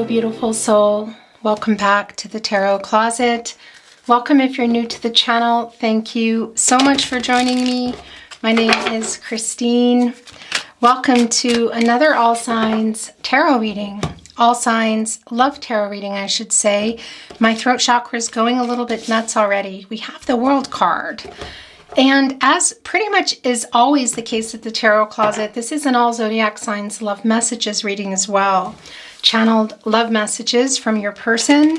beautiful soul. Welcome back to the Tarot Closet. Welcome if you're new to the channel. Thank you so much for joining me. My name is Christine. Welcome to another All Signs Tarot reading. All Signs Love Tarot reading, I should say. My throat chakra is going a little bit nuts already. We have the World card. And as pretty much is always the case at the Tarot Closet, this is an all zodiac signs love messages reading as well. Channeled love messages from your person,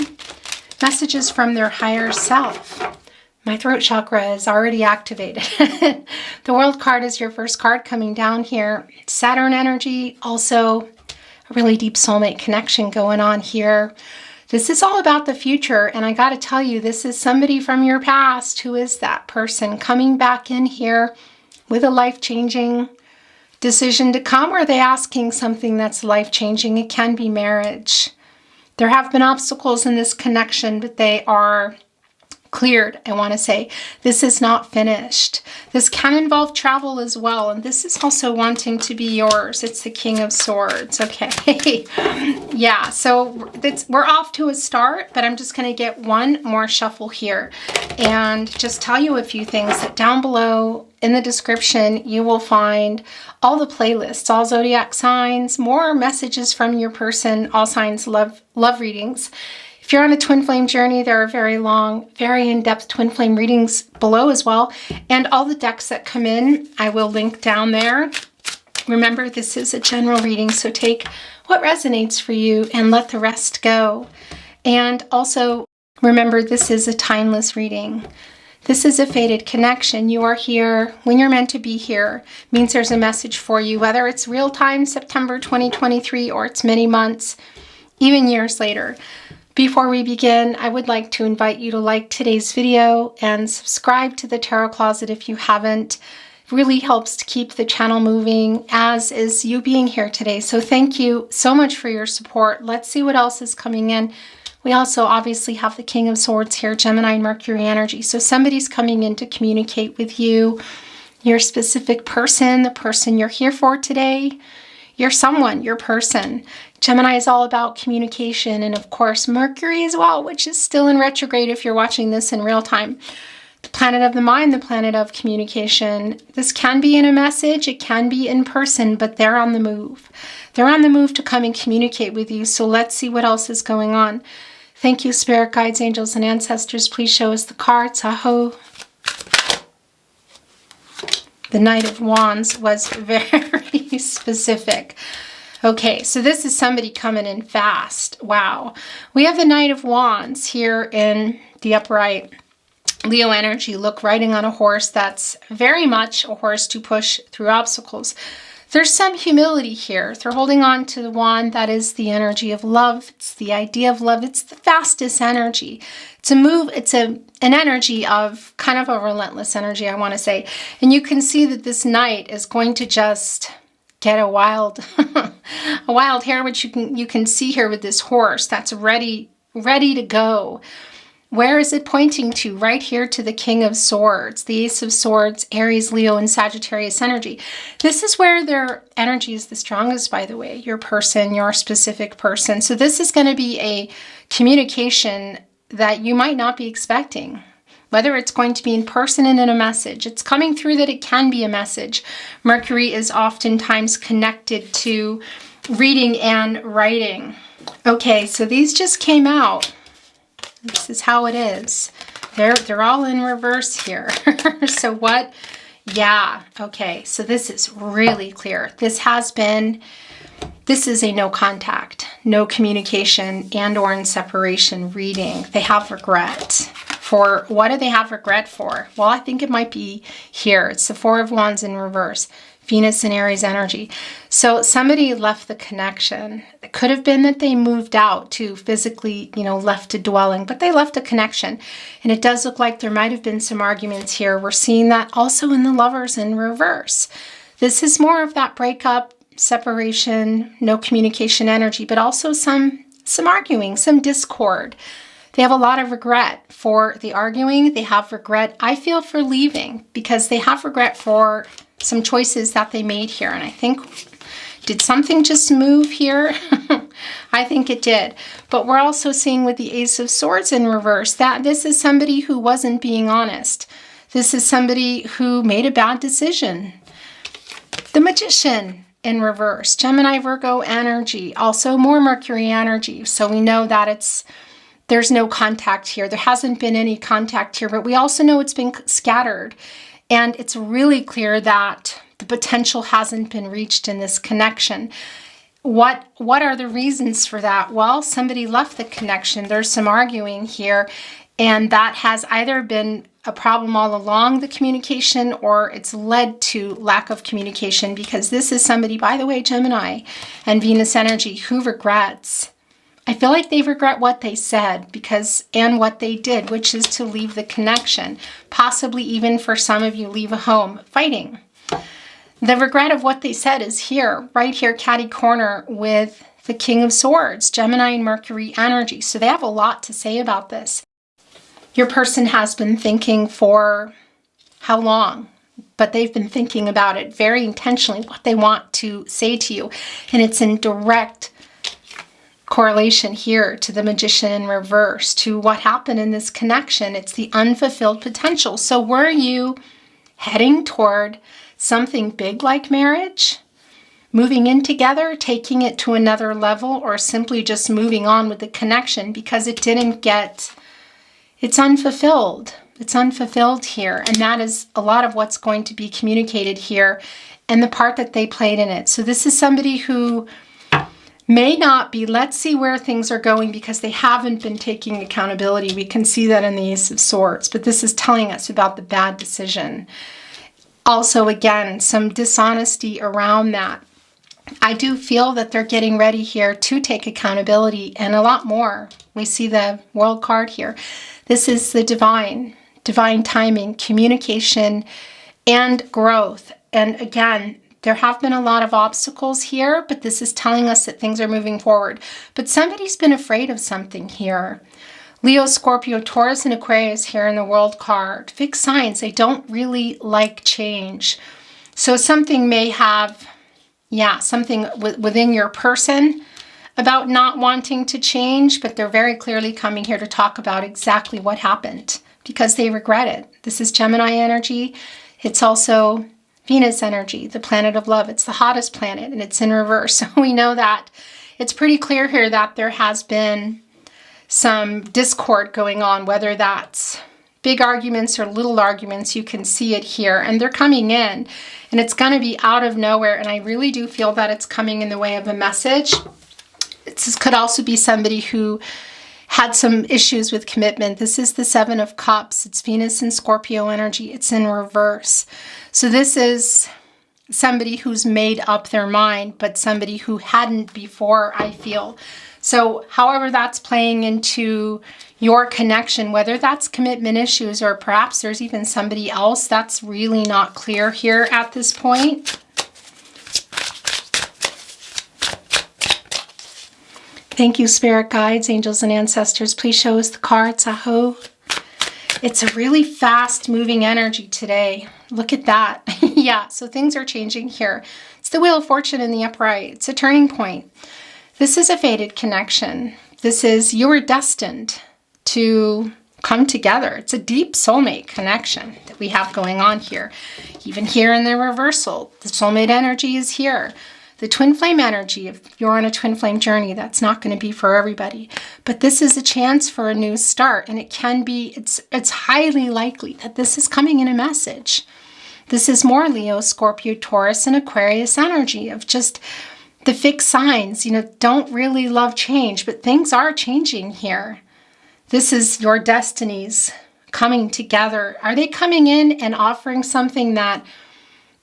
messages from their higher self. My throat chakra is already activated. The World card is your first card coming down here. Saturn energy, also a really deep soulmate connection going on here. This is all about the future, and I got to tell you, this is somebody from your past. Who is that person coming back in here with a life-changing decision to come? Or are they asking something that's life-changing? It can be marriage. There have been obstacles in this connection, but they are cleared. I want to say this is not finished. This can involve travel as well, and this is also wanting to be yours. It's the King of Swords. Okay. Yeah, so we're off to a start, but I'm just going to get one more shuffle here and just tell you a few things. That down below in the description you will find all the playlists, all zodiac signs, more messages from your person, all signs love readings. If you're on a twin flame journey, there are very long, very in-depth twin flame readings below as well. And all the decks that come in, I will link down there. Remember, this is a general reading, so take what resonates for you and let the rest go. And also, remember, this is a timeless reading. This is a fated connection. You are here when you're meant to be here. It means there's a message for you, whether it's real time, September 2023, or it's many months, even years later. Before we begin, I would like to invite you to like today's video and subscribe to the Tarot Closet if you haven't. It really helps to keep the channel moving, as is you being here today. So thank you so much for your support. Let's see what else is coming in. We also obviously have the King of Swords here, Gemini and Mercury energy. So somebody's coming in to communicate with you, your specific person, the person you're here for today. You're someone, your person. Gemini is all about communication, and of course Mercury as well, which is still in retrograde if you're watching this in real time. The planet of the mind, the planet of communication. This can be in a message, it can be in person, but they're on the move. They're on the move to come and communicate with you, so let's see what else is going on. Thank you, spirit guides, angels, and ancestors. Please show us the cards. Aho. The Knight of Wands was very specific. Okay, so this is somebody coming in fast. Wow. We have the Knight of Wands here in the upright. Leo energy, look, riding on a horse. That's very much a horse to push through obstacles. There's some humility here. They're holding on to the wand. That is the energy of love. It's the idea of love. It's the fastest energy. It's a move. It's an energy of kind of a relentless energy, I want to say. And you can see that this knight is going to just get a wild, a wild hare, which you can see here with this horse that's ready to go. Where is it pointing to? Right here to the King of Swords, the Ace of Swords, Aries, Leo, and Sagittarius energy. This is where their energy is the strongest, by the way, your person, your specific person. So this is going to be a communication that you might not be expecting, whether it's going to be in person and in a message. It's coming through that it can be a message. Mercury is oftentimes connected to reading and writing. Okay, so these just came out. This is how it is. They're all in reverse here. So what? Yeah. Okay. So this is really clear. This is a no contact, no communication, and or in separation reading. They have regret. For what do they have regret for? Well, I think it might be here. It's the Four of Wands in reverse. Venus and Aries energy. So somebody left the connection. It could have been that they moved out to physically, left a dwelling, but they left a connection. And it does look like there might have been some arguments here. We're seeing that also in the Lovers in reverse. This is more of that breakup, separation, no communication energy, but also some arguing, some discord. They have a lot of regret for the arguing. They have regret, I feel, for leaving, because they have regret for some choices that they made here. And I think, did something just move here? I think it did. But we're also seeing with the Ace of Swords in reverse that this is somebody who wasn't being honest. This is somebody who made a bad decision. The Magician in reverse, Gemini, Virgo energy, also more Mercury energy. So we know that there's no contact here. There hasn't been any contact here, but we also know it's been scattered. And it's really clear that the potential hasn't been reached in this connection. What are the reasons for that? Well, somebody left the connection. There's some arguing here, and that has either been a problem all along, the communication, or it's led to lack of communication, because this is somebody, by the way, Gemini and Venus energy, who regrets. I feel like they regret what they said and what they did, which is to leave the connection, possibly even for some of you leave a home fighting. The regret of what they said is here, right here, catty corner with the King of Swords, Gemini and Mercury energy. So they have a lot to say about this. Your person has been thinking for how long? But they've been thinking about it very intentionally, what they want to say to you. And it's in direct correlation here to the Magician in reverse, to what happened in this connection. It's the unfulfilled potential. So were you heading toward something big like marriage, moving in together, taking it to another level, or simply just moving on with the connection because it didn't get, it's unfulfilled. It's unfulfilled here. And that is a lot of what's going to be communicated here and the part that they played in it. So this is somebody who may not be, let's see where things are going, because they haven't been taking accountability. We can see that in the Ace of Swords, but this is telling us about the bad decision. Also, again, some dishonesty around that. I do feel that they're getting ready here to take accountability and a lot more. We see the World card here. This is the divine timing, communication, and growth. And again, there have been a lot of obstacles here, but this is telling us that things are moving forward. But somebody's been afraid of something here. Leo, Scorpio, Taurus, and Aquarius here in the World card. Fixed signs, they don't really like change. So something may have, something within your person about not wanting to change, but they're very clearly coming here to talk about exactly what happened because they regret it. This is Gemini energy. It's also Venus energy, the planet of love. It's the hottest planet and it's in reverse. So we know that it's pretty clear here that there has been some discord going on, whether that's big arguments or little arguments. You can see it here, and they're coming in, and it's going to be out of nowhere. And I really do feel that it's coming in the way of a message. This could also be somebody who had some issues with commitment. This is the Seven of Cups. It's Venus and Scorpio energy. It's in reverse. So this is somebody who's made up their mind, but somebody who hadn't before, I feel. So however that's playing into your connection, whether that's commitment issues or perhaps there's even somebody else, that's really not clear here at this point. Thank you, spirit guides, angels, and ancestors. Please show us the cards. Aho. It's a really fast moving energy today. Look at that. Yeah, so things are changing here. It's the Wheel of Fortune in the upright. It's a turning point. This is a fated connection. This is, you were destined to come together. It's a deep soulmate connection that we have going on here. Even here in the reversal, the soulmate energy is here. The twin flame energy, if you're on a twin flame journey, that's not going to be for everybody. But this is a chance for a new start, and it can be, it's highly likely that this is coming in a message. This is more Leo, Scorpio, Taurus, and Aquarius energy of just the fixed signs, don't really love change, but things are changing here. This is your destinies coming together. Are they coming in and offering something that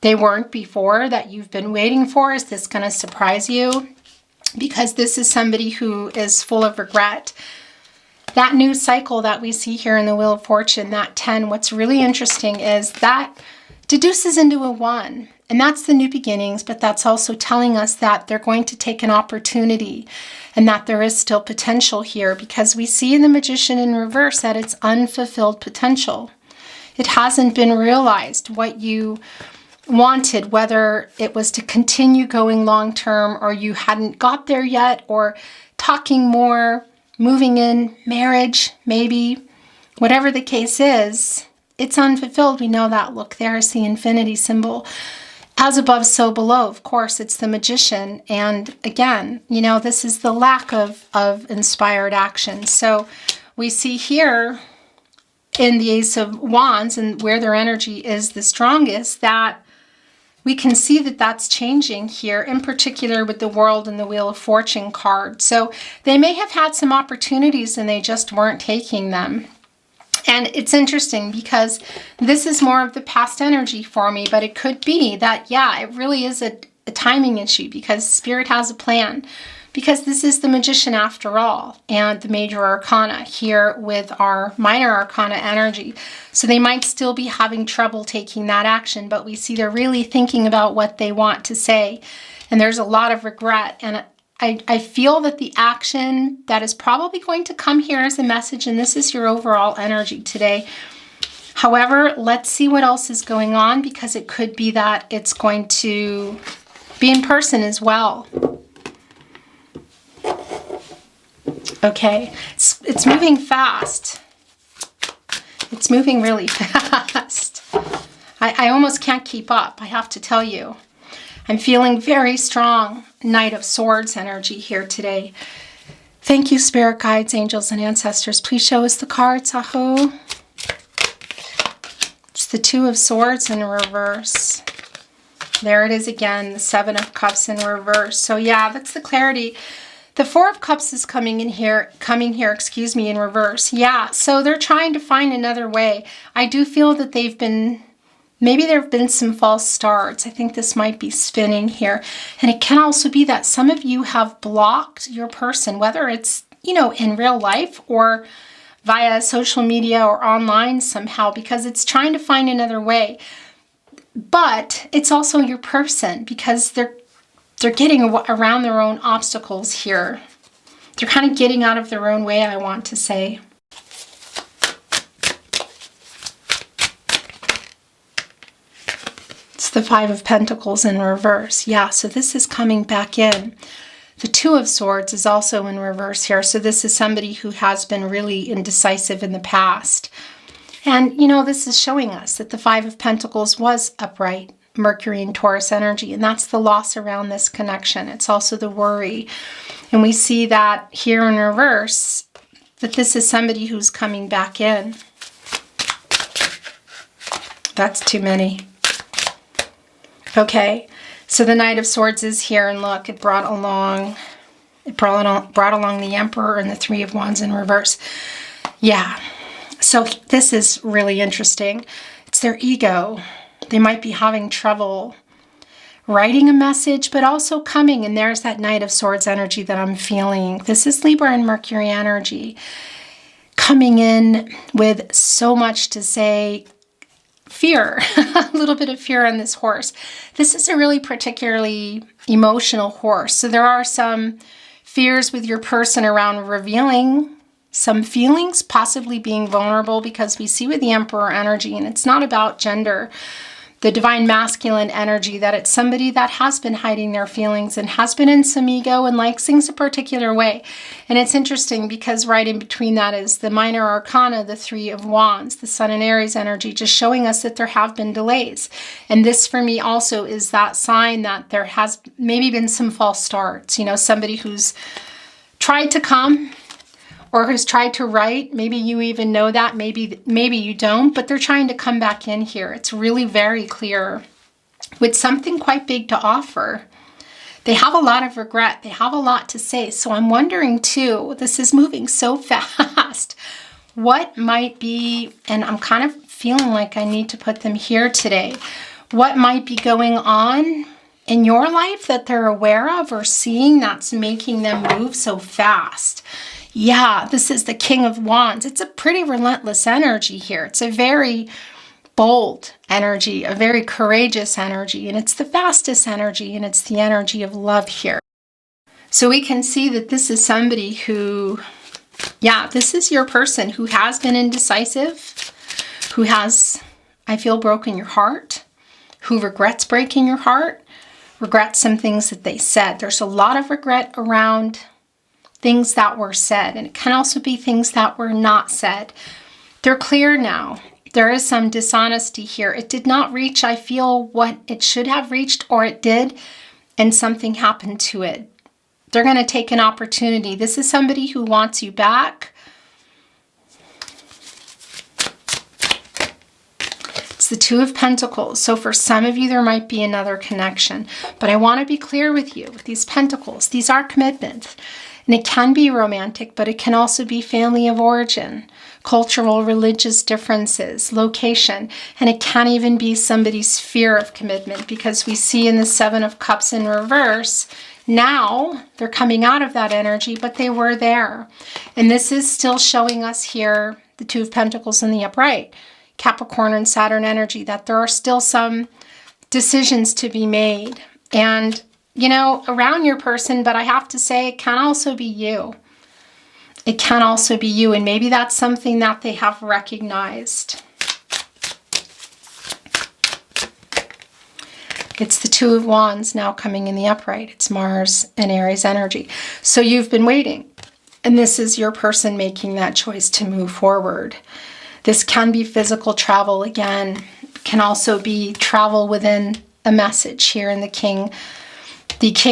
they weren't before, that you've been waiting for? Is this going to surprise you? Because this is somebody who is full of regret. That new cycle that we see here in the Wheel of Fortune, that 10, what's really interesting is that deduces into a 1. And that's the new beginnings, but that's also telling us that they're going to take an opportunity and that there is still potential here, because we see in the Magician in reverse that it's unfulfilled potential. It hasn't been realized what you wanted, whether it was to continue going long term or you hadn't got there yet, or talking more, moving in, marriage, maybe, whatever the case is, it's unfulfilled. We know that. Look, there's the infinity symbol. As above, so below. Of course, it's the Magician. And again, you know, this is the lack of inspired action. So we see here in the Ace of Wands, and where their energy is the strongest, that we can see that that's changing here, in particular with the World and the Wheel of Fortune card. So they may have had some opportunities and they just weren't taking them. And it's interesting because this is more of the past energy for me, but it could be that, yeah, it really is a timing issue, because Spirit has a plan. Because this is the Magician after all, and the Major Arcana here with our Minor Arcana energy. So they might still be having trouble taking that action, but we see they're really thinking about what they want to say. And there's a lot of regret. And I feel that the action that is probably going to come here as a message, and this is your overall energy today. However, let's see what else is going on, because it could be that it's going to be in person as well. Okay, it's moving fast. It's moving really fast. I almost can't keep up, I have to tell you. I'm feeling very strong Knight of Swords energy here today. Thank you, Spirit Guides, Angels, and Ancestors. Please show us the cards, Aho. It's the Two of Swords in reverse. There it is again, the Seven of Cups in reverse. So yeah, that's the clarity. The Four of Cups is coming here, in reverse. Yeah, so they're trying to find another way. I do feel that maybe there have been some false starts. I think this might be spinning here. And it can also be that some of you have blocked your person, whether it's, you know, in real life or via social media or online somehow, because it's trying to find another way. But it's also your person, because they're getting around their own obstacles here. They're kind of getting out of their own way, I want to say. It's the Five of Pentacles in reverse. Yeah, so this is coming back in. The Two of Swords is also in reverse here. So this is somebody who has been really indecisive in the past. And, you know, this is showing us that the Five of Pentacles was upright. Mercury and Taurus energy, and that's the loss around this connection. It's also the worry. And we see that here in reverse, that this is somebody who's coming back in. That's too many. Okay, so the Knight of Swords is here, and look, it brought along the Emperor and the Three of Wands in reverse. Yeah, so this is really interesting. It's their ego. They might be having trouble writing a message, but also coming. And there's that Knight of Swords energy that I'm feeling. This is Libra and Mercury energy. Coming in with so much to say. Fear. A little bit of fear on this horse. This is a really particularly emotional horse. So there are some fears with your person around revealing some feelings, possibly being vulnerable, because we see with the Emperor energy, and it's not about gender, the divine masculine energy, that it's somebody that has been hiding their feelings and has been in some ego and likes things a particular way. And it's interesting because right in between that is the Minor Arcana, the Three of Wands, the Sun and Aries energy, just showing us that there have been delays. And this for me also is that sign that there has maybe been some false starts. You know, somebody who's tried to come or who's tried to write. Maybe you even know that, maybe you don't, but they're trying to come back in here. It's really very clear with something quite big to offer. They have a lot of regret. They have a lot to say. So I'm wondering too, this is moving so fast. What might be, and I'm kind of feeling like I need to put them here today. What might be going on in your life that they're aware of or seeing that's making them move so fast? Yeah, this is the King of Wands. It's a pretty relentless energy here. It's a very bold energy, a very courageous energy, and it's the fastest energy, and it's the energy of love here. So we can see that this is somebody who, yeah, this is your person who has been indecisive, who has, I feel, broken your heart, who regrets breaking your heart, regrets some things that they said. There's a lot of regret around things that were said, and it can also be things that were not said. They're clear now. There is some dishonesty here. It did not reach, I feel, what it should have reached, or it did, and something happened to it. They're going to take an opportunity. This is somebody who wants you back. It's the Two of Pentacles. So for some of you, there might be another connection. But I want to be clear with you, with these Pentacles, these are commitments. And it can be romantic, but it can also be family of origin, cultural, religious differences, location. And it can even be somebody's fear of commitment, because we see in the Seven of Cups in reverse, now they're coming out of that energy, but they were there. And this is still showing us here, the Two of Pentacles in the upright, Capricorn and Saturn energy, that there are still some decisions to be made. And, you know, around your person, but I have to say, it can also be you. It can also be you. And maybe that's something that they have recognized. It's the Two of Wands now coming in the upright. It's Mars and Aries energy. So you've been waiting. And this is your person making that choice to move forward. This can be physical travel again. It can also be travel within a message here in the King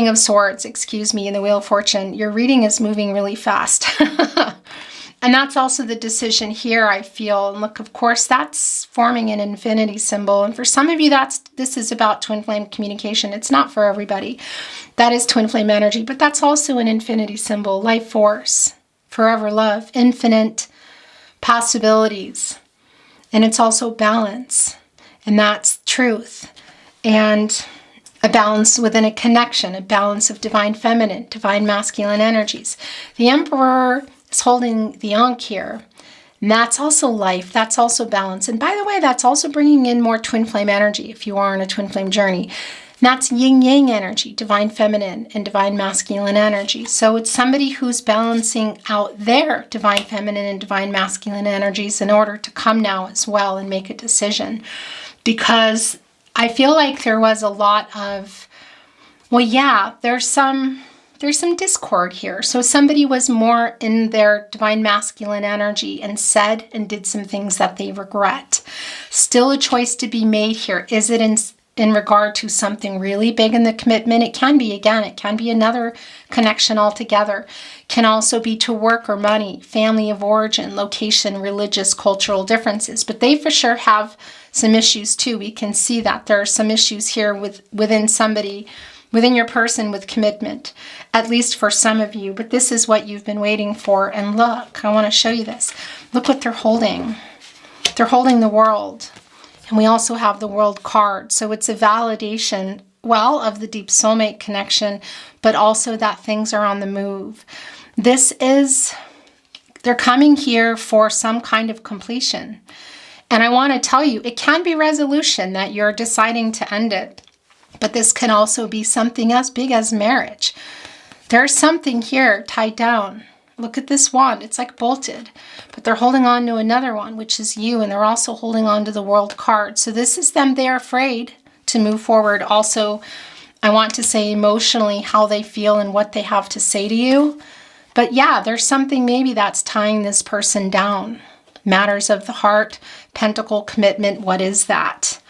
of Swords, excuse me, in the Wheel of Fortune. Your reading is moving really fast. And that's also the decision here, I feel. And look, of course, that's forming an infinity symbol. And for some of you, this is about twin flame communication. It's not for everybody. That is twin flame energy, but that's also an infinity symbol. Life force, forever love, infinite possibilities. And it's also balance. And that's truth. And a balance within a connection, a balance of divine feminine, divine masculine energies. The Emperor is holding the Ankh here. And that's also life. That's also balance. And by the way, that's also bringing in more twin flame energy if you are on a twin flame journey. And that's yin-yang energy, divine feminine and divine masculine energy. So it's somebody who's balancing out their divine feminine and divine masculine energies in order to come now as well and make a decision. Because I feel like there was a lot of, well, yeah, there's some discord here. So somebody was more in their divine masculine energy and said and did some things that they regret. Still a choice to be made here. Is it in regard to something really big in the commitment? It can be, again, it can be another connection altogether. Can also be to work or money, family of origin, location, religious, cultural differences. But they for sure have some issues too. We can see that there are some issues here within somebody, within your person with commitment, at least for some of you. But this is what you've been waiting for. And look, I want to show you this. Look what they're holding. They're holding the World. And we also have the World card. So it's a validation, well, of the deep soulmate connection, but also that things are on the move. They're coming here for some kind of completion. And I want to tell you, it can be resolution that you're deciding to end it. But this can also be something as big as marriage. There's something here tied down. Look at this wand. It's like bolted. But they're holding on to another one, which is you. And they're also holding on to the World card. So this is them. They're afraid to move forward. Also, I want to say emotionally how they feel and what they have to say to you. But yeah, there's something maybe that's tying this person down. Matters of the heart, pentacle, commitment, what is that?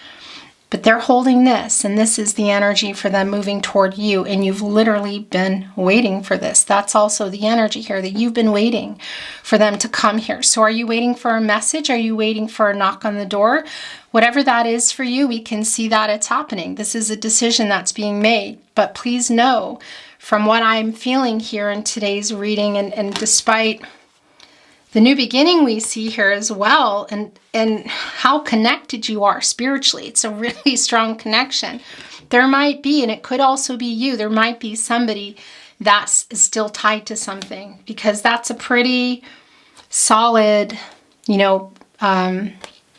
But they're holding this, and this is the energy for them moving toward you, and you've literally been waiting for this. That's also the energy here, that you've been waiting for them to come here. So are you waiting for a message? Are you waiting for a knock on the door? Whatever that is for you, we can see that it's happening. This is a decision that's being made. But please know, from what I'm feeling here in today's reading, and despite the new beginning we see here as well, and how connected you are spiritually. It's a really strong connection. There might be, and it could also be you, there might be somebody that's still tied to something, because that's a pretty solid,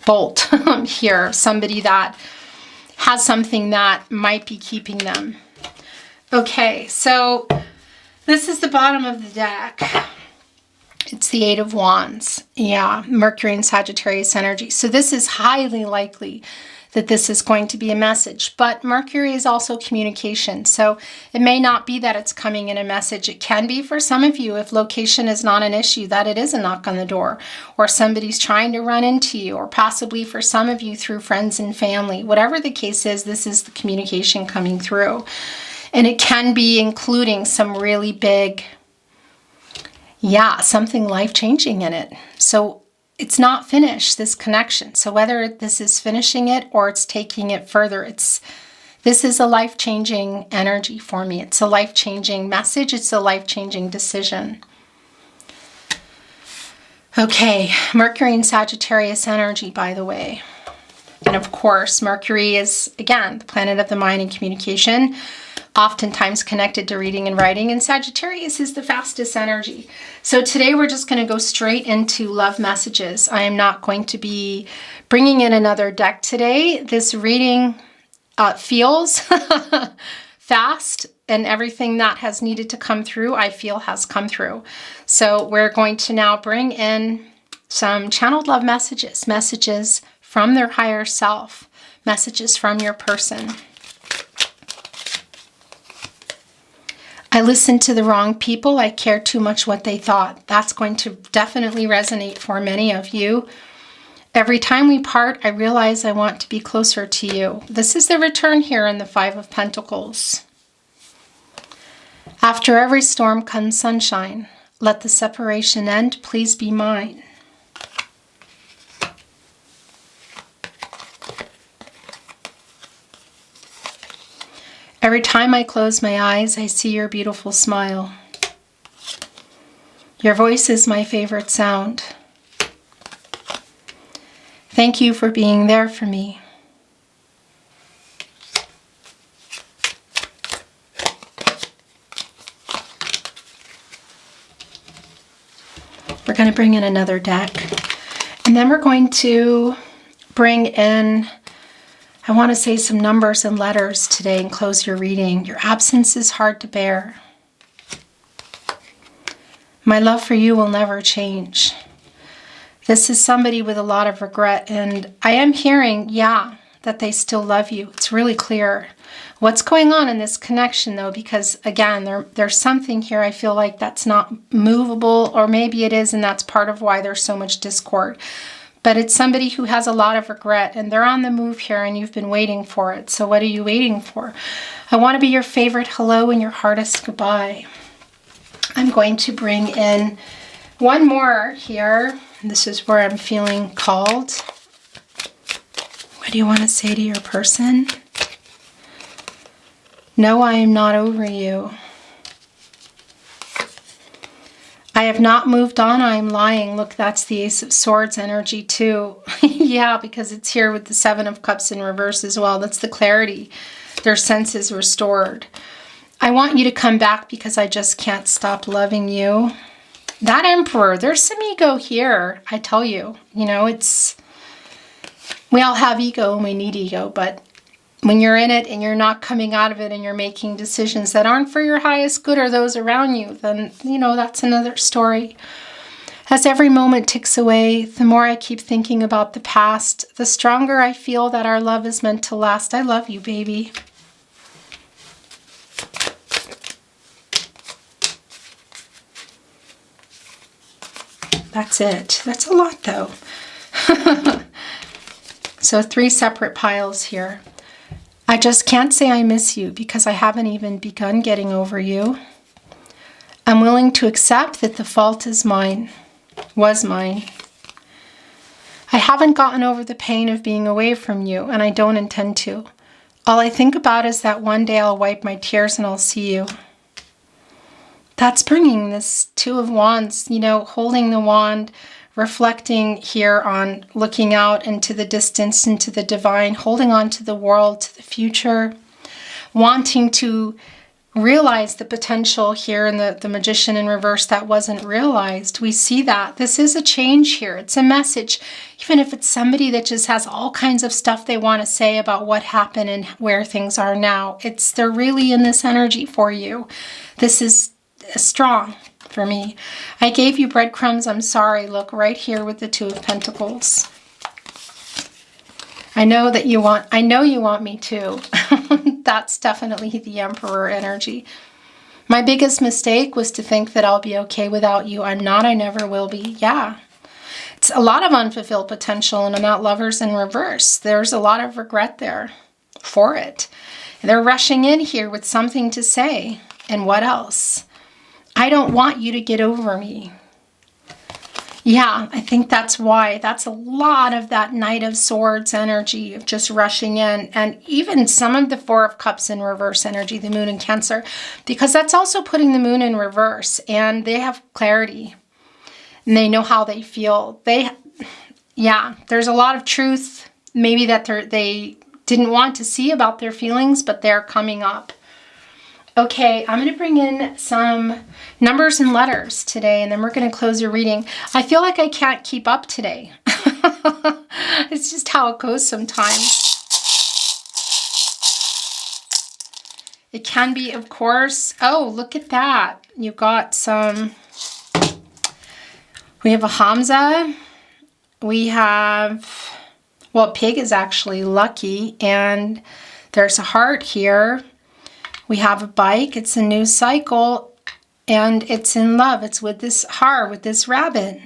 bolt here. Somebody that has something that might be keeping them. Okay, so this is the bottom of the deck. It's the Eight of Wands. Yeah, Mercury and Sagittarius energy. So this is highly likely that this is going to be a message. But Mercury is also communication. So it may not be that it's coming in a message. It can be for some of you, if location is not an issue, that it is a knock on the door, or somebody's trying to run into you, or possibly for some of you through friends and family. Whatever the case is, this is the communication coming through. And it can be including some really big, something life-changing in it. So it's not finished, this connection. So whether this is finishing it or it's taking it further, this is a life-changing energy for me. It's a life-changing message. It's a life-changing decision. Okay, Mercury and Sagittarius energy, by the way. And of course, Mercury is, again, the planet of the mind and communication, oftentimes connected to reading and writing, and Sagittarius is the fastest energy. So today we're just going to go straight into love messages. I am not going to be bringing in another deck today. This reading feels fast, and everything that has needed to come through, I feel has come through. So we're going to now bring in some channeled love messages, messages from their higher self, messages from your person. I listened to the wrong people. I cared too much what they thought. That's going to definitely resonate for many of you. Every time we part, I realize I want to be closer to you. This is the return here in the Five of Pentacles. After every storm comes sunshine. Let the separation end. Please be mine. Every time I close my eyes, I see your beautiful smile. Your voice is my favorite sound. Thank you for being there for me. We're going to bring in another deck. And then we're going to bring in, I want to say, some numbers and letters today and close your reading. Your absence is hard to bear. My love for you will never change. This is somebody with a lot of regret, and I am hearing, that they still love you. It's really clear. What's going on in this connection, though, because, again, there's something here I feel like that's not movable, or maybe it is, and that's part of why there's so much discord. But it's somebody who has a lot of regret, and they're on the move here, and you've been waiting for it. So what are you waiting for? I want to be your favorite hello and your hardest goodbye. I'm going to bring in one more here. This is where I'm feeling called. What do you want to say to your person? No, I am not over you. I have not moved on, I am lying. Look, that's the Ace of Swords energy too. Yeah, because it's here with the Seven of Cups in reverse as well. That's the clarity. Their sense is restored. I want you to come back because I just can't stop loving you. That Emperor, there's some ego here, I tell you. You know, we all have ego and we need ego, but when you're in it and you're not coming out of it and you're making decisions that aren't for your highest good or those around you, then, that's another story. As every moment ticks away, the more I keep thinking about the past, the stronger I feel that our love is meant to last. I love you, baby. That's it. That's a lot, though. So 3 separate piles here. I just can't say I miss you because I haven't even begun getting over you. I'm willing to accept that the fault is mine, was mine. I haven't gotten over the pain of being away from you, and I don't intend to. All I think about is that one day I'll wipe my tears and I'll see you. That's bringing this Two of Wands, holding the wand, reflecting here on looking out into the distance, into the divine, holding on to the world, to the future, wanting to realize the potential here in the Magician in reverse that wasn't realized. We see that. This is a change here. It's a message. Even if it's somebody that just has all kinds of stuff they want to say about what happened and where things are now, they're really in this energy for you. This is strong for me. I gave you breadcrumbs. I'm sorry. Look right here with the Two of Pentacles. I know you want me to. That's definitely the Emperor energy. My biggest mistake was to think that I'll be okay without you. I'm not, I never will be. Yeah. It's a lot of unfulfilled potential, and I'm not Lovers in reverse. There's a lot of regret there for it. They're rushing in here with something to say. And what else? I don't want you to get over me. Yeah, I think that's why. That's a lot of that Knight of Swords energy of just rushing in. And even some of the Four of Cups in reverse energy, the Moon in Cancer, because that's also putting the Moon in reverse. And they have clarity. And they know how they feel. Yeah, there's a lot of truth maybe that they didn't want to see about their feelings, but they're coming up. Okay, I'm going to bring in some numbers and letters today, and then we're going to close your reading. I feel like I can't keep up today. It's just how it goes sometimes. It can be, of course. Oh, look at that. You got some. We have a Hamza. We have, well, pig is actually lucky, and there's a heart here. We have a bike, it's a new cycle, and it's in love. It's with this heart, with this rabbit.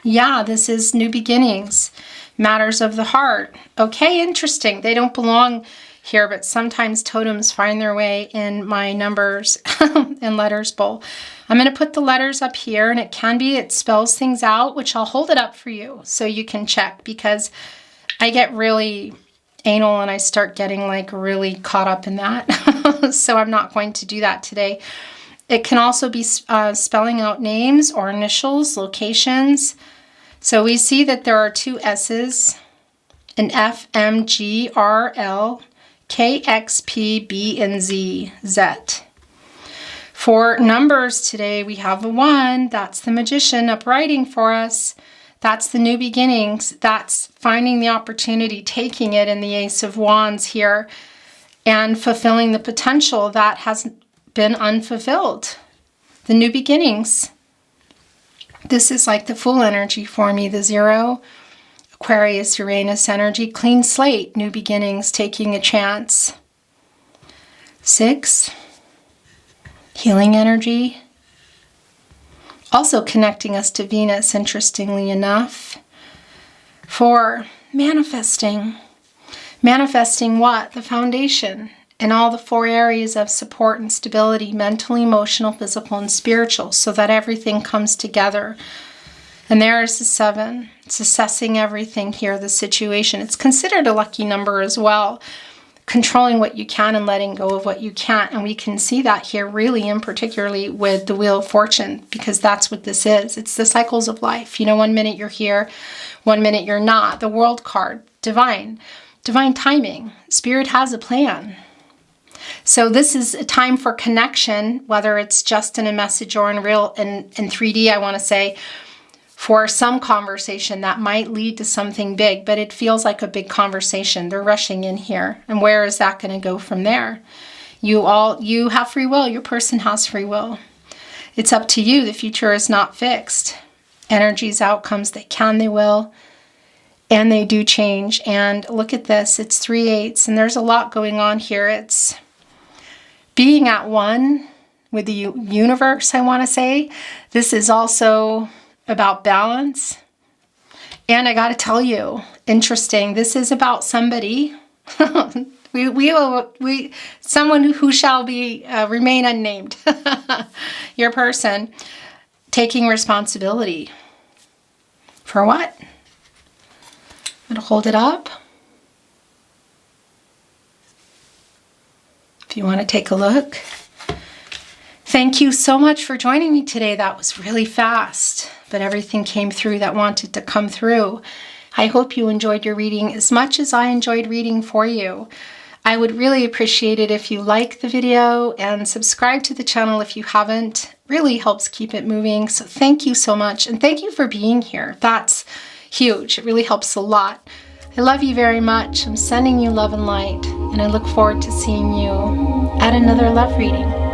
Yeah, this is new beginnings, matters of the heart. Okay, interesting. They don't belong here, but sometimes totems find their way in my numbers and letters bowl. I'm going to put the letters up here, and it spells things out, which I'll hold it up for you so you can check, because I get really anal and I start getting like really caught up in that. So I'm not going to do that today. It can also be spelling out names or initials, locations. So we see that there are two S's, an F, M, G, R, L, K, X, P, B, and Z, Z. For numbers today, we have a 1. That's the Magician uprighting for us. That's the new beginnings. That's finding the opportunity, taking it in the Ace of Wands here, and fulfilling the potential that has been unfulfilled. The new beginnings. This is like the Fool energy for me, the 0. Aquarius, Uranus energy, clean slate, new beginnings, taking a chance. 6. Healing energy. Also connecting us to Venus, interestingly enough. 4, manifesting. Manifesting what? The foundation and all the 4 areas of support and stability, mental, emotional, physical, and spiritual, so that everything comes together. And there is the 7. It's assessing everything here, the situation. It's considered a lucky number as well. Controlling what you can and letting go of what you can't. And we can see that here really, and particularly with the Wheel of Fortune, because that's what this is. It's the cycles of life. You know, 1 minute you're here, 1 minute you're not. The World card, divine timing. Spirit has a plan. So this is a time for connection, whether it's just in a message or in 3D, I want to say, for some conversation that might lead to something big, but it feels like a big conversation. They're rushing in here. And where is that going to go from there? You have free will. Your person has free will. It's up to you. The future is not fixed. Energies, outcomes, they can, they will, and they do change. And look at this. It's 3 8s, and there's a lot going on here. It's being at one with the universe, I want to say. This is also about balance. And I got to tell you, interesting, this is about somebody, someone who shall be remain unnamed, your person, taking responsibility. For what? I'm going to hold it up. If you want to take a look. Thank you so much for joining me today. That was really fast, but everything came through that wanted to come through. I hope you enjoyed your reading as much as I enjoyed reading for you. I would really appreciate it if you like the video and subscribe to the channel if you haven't. It really helps keep it moving. So thank you so much, and thank you for being here. That's huge. It really helps a lot. I love you very much. I'm sending you love and light, and I look forward to seeing you at another love reading.